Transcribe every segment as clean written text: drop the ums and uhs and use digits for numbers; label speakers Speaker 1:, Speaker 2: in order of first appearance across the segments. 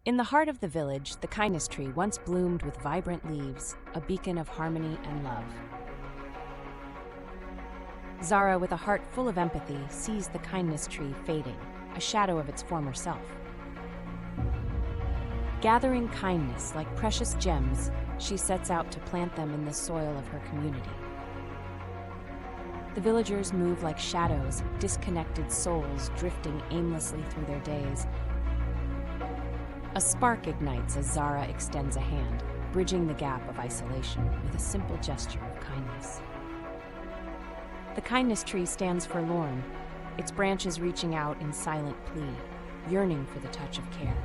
Speaker 1: In the heart of the village, the kindness tree once bloomed with vibrant leaves, a beacon of harmony and love. Zara, with a heart full of empathy, sees the kindness tree fading, a shadow of its former self. Gathering kindness like precious gems, she sets out to plant them in the soil of her community. The villagers move like shadows, disconnected souls drifting aimlessly through their days. A spark ignites as Zara extends a hand, bridging the gap of isolation with a simple gesture of kindness. The kindness tree stands forlorn, its branches reaching out in silent plea, yearning for the touch of care.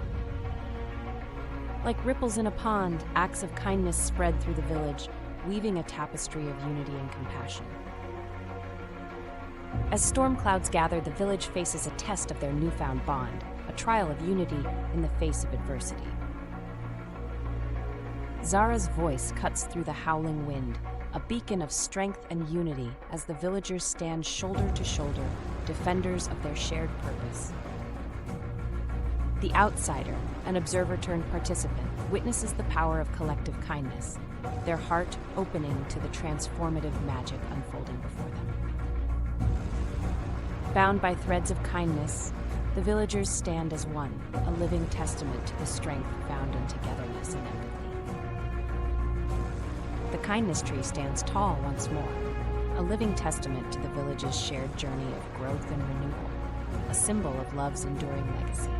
Speaker 1: Like ripples in a pond, acts of kindness spread through the village, weaving a tapestry of unity and compassion. As storm clouds gather, the village faces a test of their newfound bond, a trial of unity in the face of adversity. Zara's voice cuts through the howling wind, a beacon of strength and unity as the villagers stand shoulder to shoulder, defenders of their shared purpose. The outsider, an observer turned participant, witnesses the power of collective kindness, their heart opening to the transformative magic unfolding before them. Bound by threads of kindness, the villagers stand as one, a living testament to the strength found in togetherness and empathy. The kindness tree stands tall once more, a living testament to the village's shared journey of growth and renewal, a symbol of love's enduring legacy.